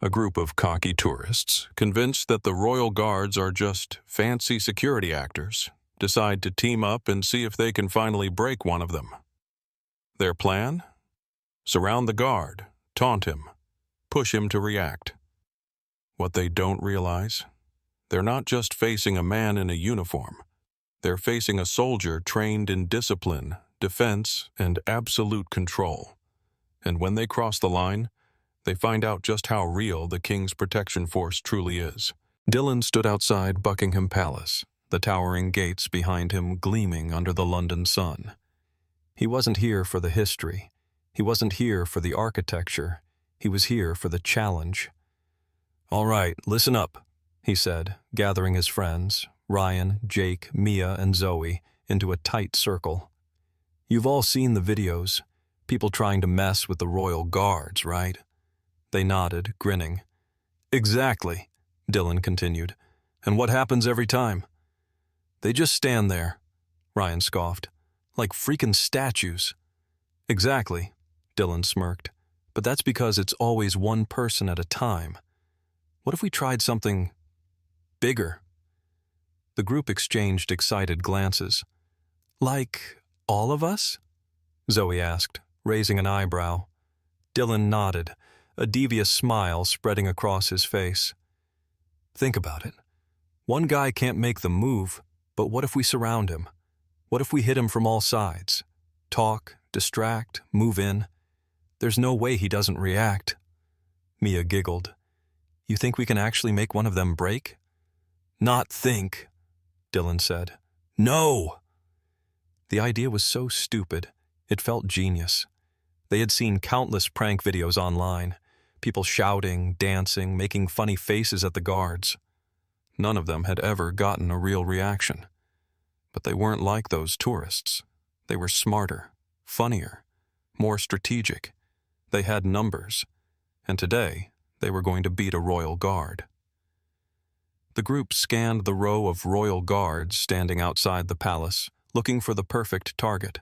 A group of cocky tourists, convinced that the royal guards are just fancy security actors, decide to team up and see if they can finally break one of them. Their plan? Surround the guard, taunt him, push him to react. What they don't realize? They're not just facing a man in a uniform. They're facing a soldier trained in discipline, defense, and absolute control. And when they cross the line, they find out just how real the king's protection force truly is. Dylan stood outside Buckingham Palace, the towering gates behind him gleaming under the London sun. He wasn't here for the history. He wasn't here for the architecture. He was here for the challenge. "All right, listen up," he said, gathering his friends, Ryan, Jake, Mia, and Zoe, into a tight circle. "You've all seen the videos. People trying to mess with the royal guards, right?" They nodded, grinning. "Exactly," Dylan continued. "And what happens every time?" "They just stand there," Ryan scoffed. "Like freaking statues." "Exactly," Dylan smirked. "But that's because it's always one person at a time. What if we tried something bigger?" The group exchanged excited glances. "Like all of us?" Zoe asked, raising an eyebrow. Dylan nodded, a devious smile spreading across his face. "Think about it. One guy can't make the move, but what if we surround him? What if we hit him from all sides? Talk, distract, move in. There's no way he doesn't react." Mia giggled. "You think we can actually make one of them break?" "Not think," Dylan said. "No!" The idea was so stupid, it felt genius. They had seen countless prank videos online, people shouting, dancing, making funny faces at the guards. None of them had ever gotten a real reaction. But they weren't like those tourists. They were smarter, funnier, more strategic. They had numbers, and today they were going to beat a royal guard. The group scanned the row of royal guards standing outside the palace, looking for the perfect target.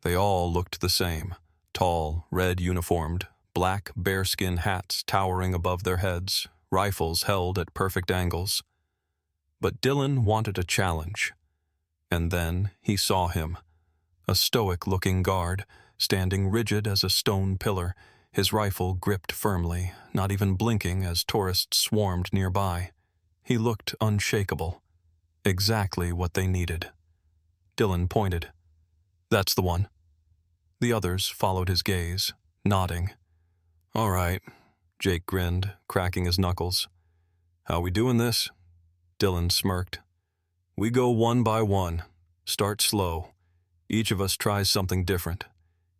They all looked the same, tall, red uniformed, black bearskin hats towering above their heads, rifles held at perfect angles. But Dylan wanted a challenge. And then he saw him, a stoic-looking guard, standing rigid as a stone pillar, his rifle gripped firmly, not even blinking as tourists swarmed nearby. He looked unshakable. Exactly what they needed. Dylan pointed. "That's the one." The others followed his gaze, nodding. "All right," Jake grinned, cracking his knuckles. "How we doing this?" Dylan smirked. "We go one by one. Start slow. Each of us tries something different.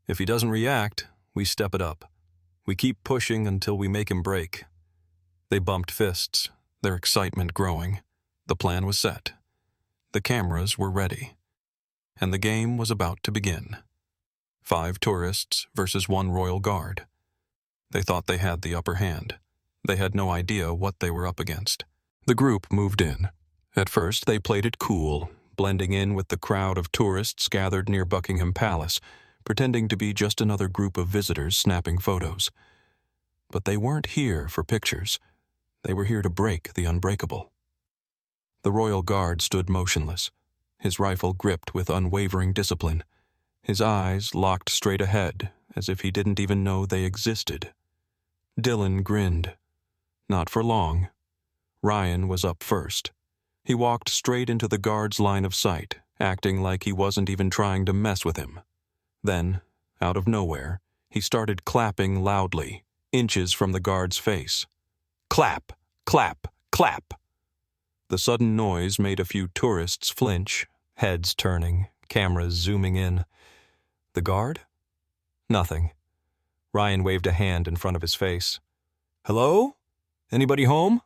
If he doesn't react, we step it up. We keep pushing until we make him break." They bumped fists, their excitement growing. The plan was set. The cameras were ready. And the game was about to begin. 5 tourists versus 1 royal guard. They thought they had the upper hand. They had no idea what they were up against. The group moved in. At first, they played it cool, blending in with the crowd of tourists gathered near Buckingham Palace, pretending to be just another group of visitors snapping photos. But they weren't here for pictures. They were here to break the unbreakable. The royal guard stood motionless, his rifle gripped with unwavering discipline, his eyes locked straight ahead, as if he didn't even know they existed. Dylan grinned. Not for long. Ryan was up first. He walked straight into the guard's line of sight, acting like he wasn't even trying to mess with him. Then, out of nowhere, he started clapping loudly, inches from the guard's face. Clap, clap, clap. The sudden noise made a few tourists flinch, heads turning, cameras zooming in. The guard? Nothing. Ryan waved a hand in front of his face. "Hello? Anybody home?"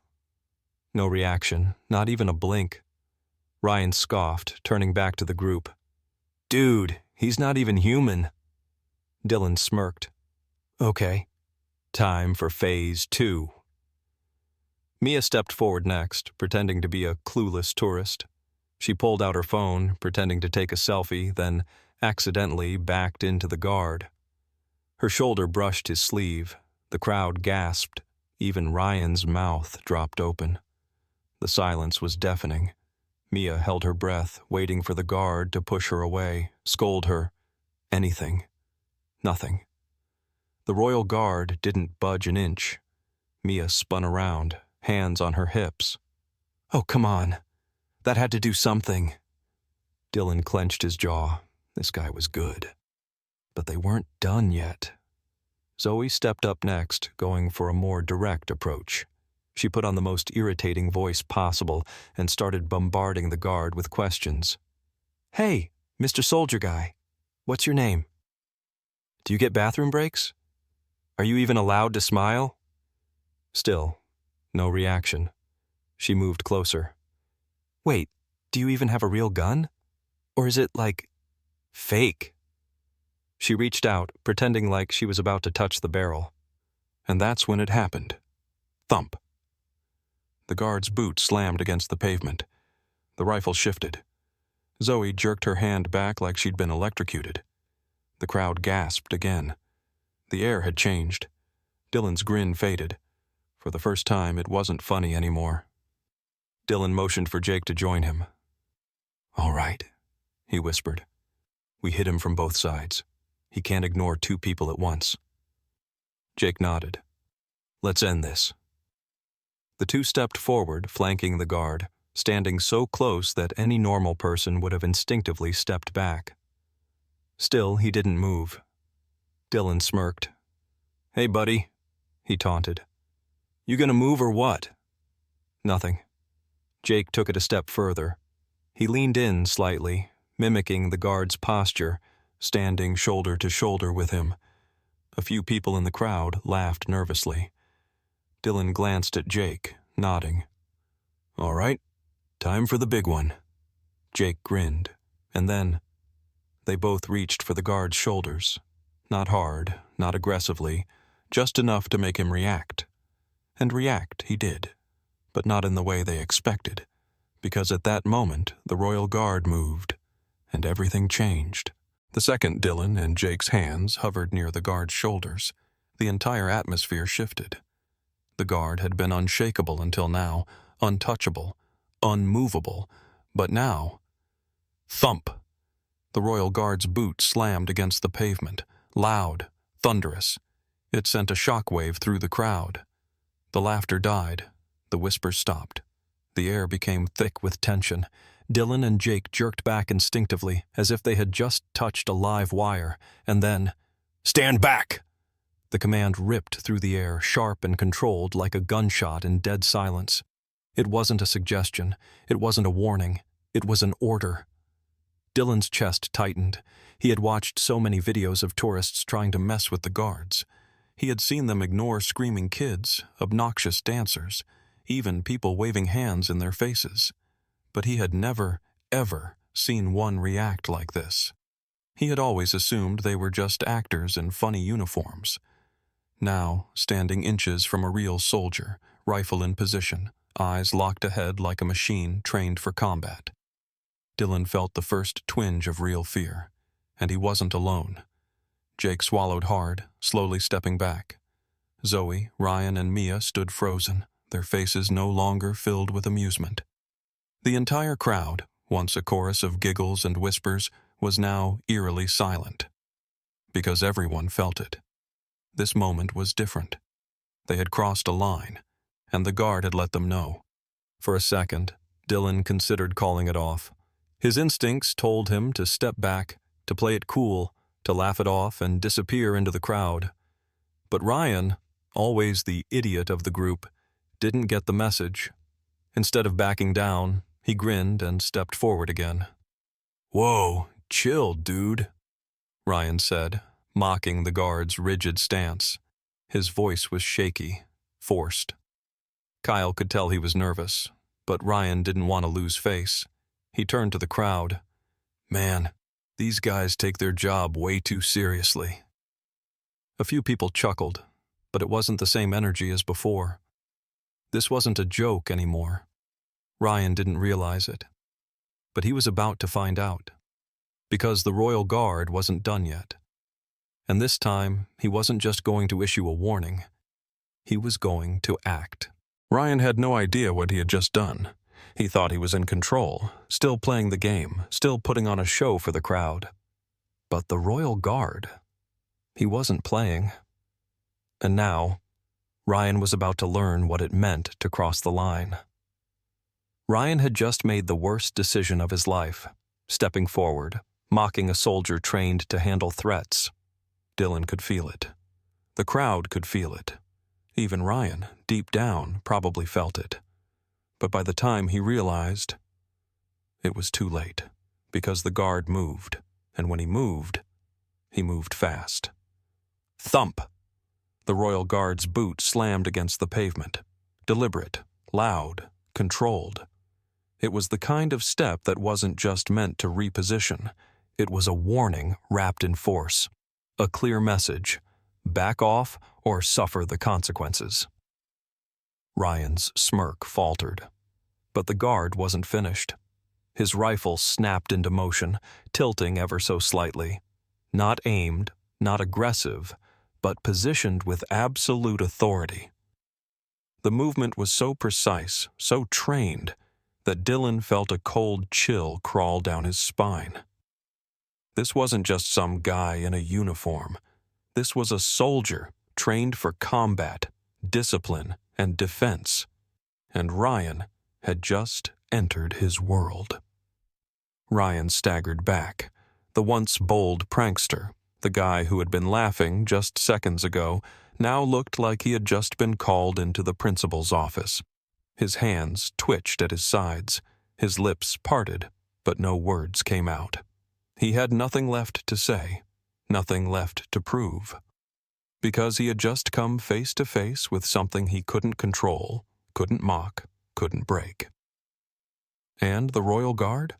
No reaction, not even a blink. Ryan scoffed, turning back to the group. "Dude, he's not even human." Dylan smirked. "Okay. Time for phase 2. Mia stepped forward next, pretending to be a clueless tourist. She pulled out her phone, pretending to take a selfie, then accidentally backed into the guard. Her shoulder brushed his sleeve. The crowd gasped. Even Ryan's mouth dropped open. The silence was deafening. Mia held her breath, waiting for the guard to push her away, scold her. Anything. Nothing. The royal guard didn't budge an inch. Mia spun around, hands on her hips. Oh, come on. That had to do something. Dylan clenched his jaw. This guy was good. But they weren't done yet. Zoe stepped up next, going for a more direct approach. She put on the most irritating voice possible and started bombarding the guard with questions. Hey, Mr. Soldier Guy, what's your name? Do you get bathroom breaks? Are you even allowed to smile? Still, no reaction. She moved closer. Wait, do you even have a real gun? Or is it, like, fake? She reached out, pretending like she was about to touch the barrel. And that's when it happened. Thump. The guard's boot slammed against the pavement. The rifle shifted. Zoe jerked her hand back like she'd been electrocuted. The crowd gasped again. The air had changed. Dylan's grin faded. For the first time, it wasn't funny anymore. Dylan motioned for Jake to join him. All right, he whispered. We hit him from both sides. He can't ignore two people at once. Jake nodded. Let's end this. The two stepped forward, flanking the guard, standing so close that any normal person would have instinctively stepped back. Still, he didn't move. Dylan smirked. Hey, buddy, he taunted. You gonna move or what? Nothing. Jake took it a step further. He leaned in slightly, mimicking the guard's posture, standing shoulder to shoulder with him. A few people in the crowd laughed nervously. Dylan glanced at Jake, nodding. All right, time for the big one. Jake grinned, and then they both reached for the guard's shoulders. Not hard, not aggressively, just enough to make him react. And react he did, but not in the way they expected, because at that moment the royal guard moved, and everything changed. The second Dylan and Jake's hands hovered near the guard's shoulders, the entire atmosphere shifted. The guard had been unshakable until now, untouchable, unmovable, but now... Thump! The royal guard's boot slammed against the pavement, loud, thunderous. It sent a shockwave through the crowd. The laughter died. The whispers stopped. The air became thick with tension. Dylan and Jake jerked back instinctively, as if they had just touched a live wire, and then, "Stand back!" The command ripped through the air, sharp and controlled like a gunshot in dead silence. It wasn't a suggestion. It wasn't a warning. It was an order. Dylan's chest tightened. He had watched so many videos of tourists trying to mess with the guards. He had seen them ignore screaming kids, obnoxious dancers, even people waving hands in their faces. But he had never, ever seen one react like this. He had always assumed they were just actors in funny uniforms. Now, standing inches from a real soldier, rifle in position, eyes locked ahead like a machine trained for combat. Dylan felt the first twinge of real fear, and he wasn't alone. Jake swallowed hard, slowly stepping back. Zoe, Ryan, and Mia stood frozen, their faces no longer filled with amusement. The entire crowd, once a chorus of giggles and whispers, was now eerily silent. Because everyone felt it. This moment was different. They had crossed a line, and the guard had let them know. For a second, Dylan considered calling it off. His instincts told him to step back, to play it cool, to laugh it off and disappear into the crowd. But Ryan, always the idiot of the group, didn't get the message. Instead of backing down, he grinned and stepped forward again. "Whoa, chill, dude," Ryan said, mocking the guard's rigid stance. His voice was shaky, forced. Kyle could tell he was nervous, but Ryan didn't want to lose face. He turned to the crowd. "Man, these guys take their job way too seriously." A few people chuckled, but it wasn't the same energy as before. This wasn't a joke anymore. Ryan didn't realize it. But he was about to find out. Because the Royal Guard wasn't done yet. And this time, he wasn't just going to issue a warning. He was going to act. Ryan had no idea what he had just done. He thought he was in control, still playing the game, still putting on a show for the crowd. But the Royal Guard, he wasn't playing. And now, Ryan was about to learn what it meant to cross the line. Ryan had just made the worst decision of his life, stepping forward, mocking a soldier trained to handle threats. Dylan could feel it. The crowd could feel it. Even Ryan, deep down, probably felt it. But by the time he realized, it was too late, because the guard moved, and when he moved fast. Thump! The Royal Guard's boot slammed against the pavement. Deliberate, loud, controlled. It was the kind of step that wasn't just meant to reposition. It was a warning wrapped in force. A clear message: back off or suffer the consequences. Ryan's smirk faltered. But the guard wasn't finished. His rifle snapped into motion, tilting ever so slightly. Not aimed, not aggressive, but positioned with absolute authority. The movement was so precise, so trained, that Dylan felt a cold chill crawl down his spine. This wasn't just some guy in a uniform. This was a soldier trained for combat, discipline, and defense. And Ryan had just entered his world. Ryan staggered back. The once bold prankster, the guy who had been laughing just seconds ago, now looked like he had just been called into the principal's office. His hands twitched at his sides, his lips parted, but no words came out. He had nothing left to say, nothing left to prove. Because he had just come face to face with something he couldn't control, couldn't mock, couldn't break. And the Royal Guard?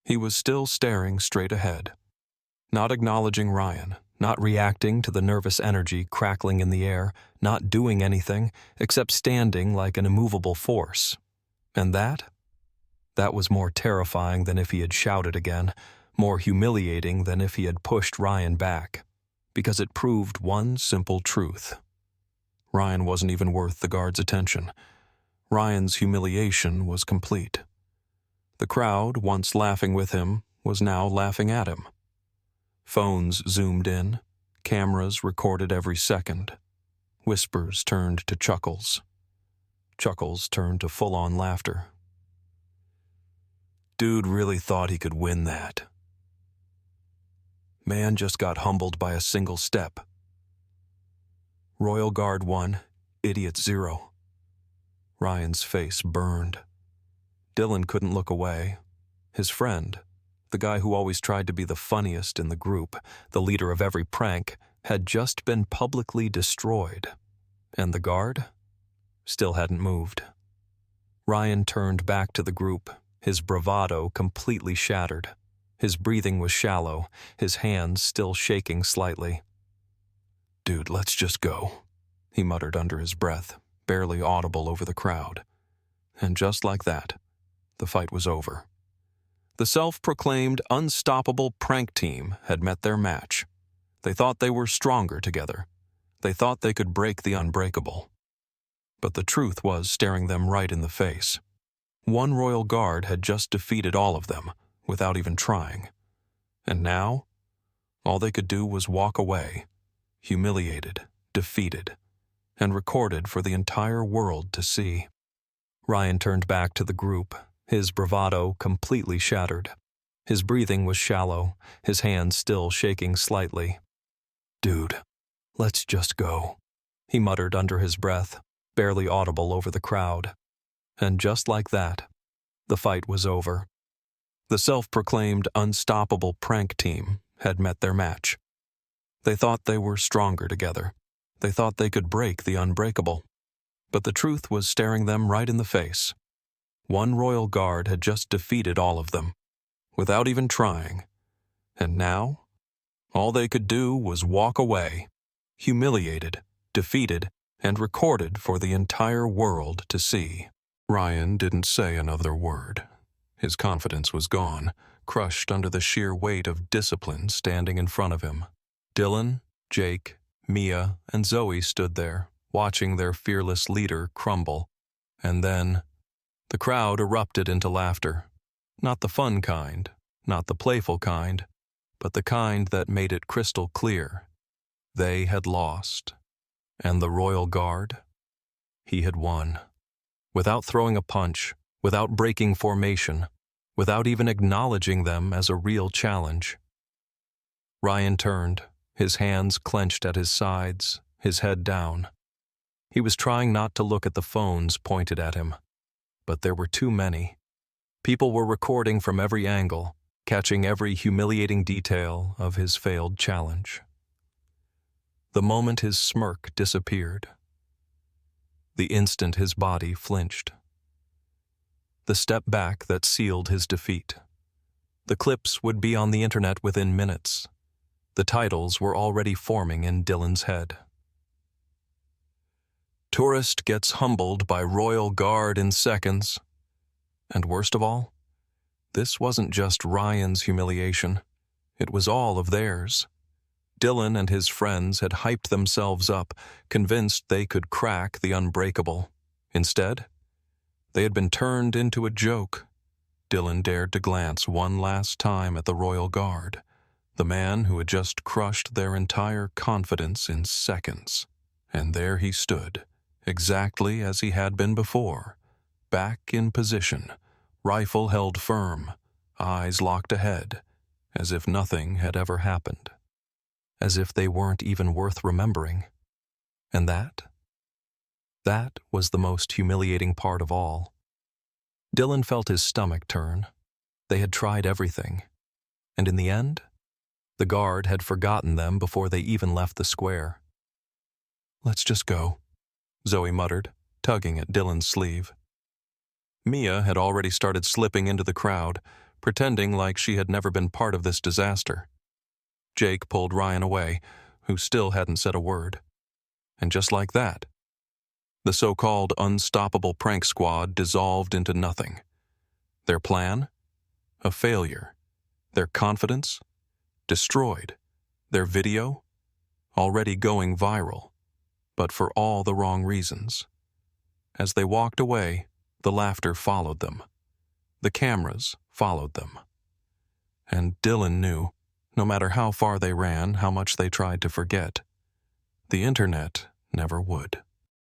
He was still staring straight ahead, not acknowledging Ryan, not reacting to the nervous energy crackling in the air, not doing anything except standing like an immovable force. And that was more terrifying than if he had shouted again, more humiliating than if he had pushed Ryan back, because it proved one simple truth. Ryan wasn't even worth the guard's attention. Ryan's humiliation was complete. The crowd, once laughing with him, was now laughing at him. Phones zoomed in, cameras recorded every second. Whispers turned to chuckles. Chuckles turned to full-on laughter. Dude really thought he could win that. Man just got humbled by a single step. Royal Guard 1, Idiot 0. Ryan's face burned. Dylan couldn't look away. His friend, the guy who always tried to be the funniest in the group, the leader of every prank, had just been publicly destroyed. And the guard still hadn't moved. Ryan turned back to the group, his bravado completely shattered. His breathing was shallow, his hands still shaking slightly. Dude, let's just go, he muttered under his breath, barely audible over the crowd. And just like that, the fight was over. The self-proclaimed unstoppable prank team had met their match. They thought they were stronger together. They thought they could break the unbreakable. But the truth was staring them right in the face. One Royal Guard had just defeated all of them, without even trying. And now, all they could do was walk away, humiliated, defeated, and recorded for the entire world to see. Ryan turned back to the group, his bravado completely shattered. His breathing was shallow, his hands still shaking slightly. Dude, let's just go, he muttered under his breath, barely audible over the crowd. And just like that, the fight was over. The self-proclaimed unstoppable prank team had met their match. They thought they were stronger together. They thought they could break the unbreakable. But the truth was staring them right in the face. One Royal Guard had just defeated all of them, without even trying. And now, all they could do was walk away, humiliated, defeated, and recorded for the entire world to see. Ryan didn't say another word. His confidence was gone, crushed under the sheer weight of discipline standing in front of him. Dylan, Jake, Mia, and Zoe stood there, watching their fearless leader crumble. And then, the crowd erupted into laughter. Not the fun kind, not the playful kind, but the kind that made it crystal clear. They had lost. And the Royal Guard? He had won. Without throwing a punch, without breaking formation, without even acknowledging them as a real challenge. Ryan turned, his hands clenched at his sides, his head down. He was trying not to look at the phones pointed at him, but there were too many. People were recording from every angle, catching every humiliating detail of his failed challenge. The moment his smirk disappeared, the instant his body flinched. The step back that sealed his defeat. The clips would be on the internet within minutes. The titles were already forming in Dylan's head. Tourist gets humbled by Royal Guard in seconds. And worst of all, this wasn't just Ryan's humiliation. It was all of theirs. Dylan and his friends had hyped themselves up, convinced they could crack the unbreakable. Instead, they had been turned into a joke. Dylan dared to glance one last time at the Royal Guard, the man who had just crushed their entire confidence in seconds. And there he stood, exactly as he had been before, back in position, rifle held firm, eyes locked ahead, as if nothing had ever happened. As if they weren't even worth remembering. And that was the most humiliating part of all. Dylan felt his stomach turn. They had tried everything. And in the end, the guard had forgotten them before they even left the square. "Let's just go," Zoe muttered, tugging at Dylan's sleeve. Mia had already started slipping into the crowd, pretending like she had never been part of this disaster. Jake pulled Ryan away, who still hadn't said a word. And just like that, the so-called unstoppable prank squad dissolved into nothing. Their plan? A failure. Their confidence? Destroyed. Their video? Already going viral, but for all the wrong reasons. As they walked away, the laughter followed them. The cameras followed them. And Dylan knew, no matter how far they ran, how much they tried to forget, the internet never would.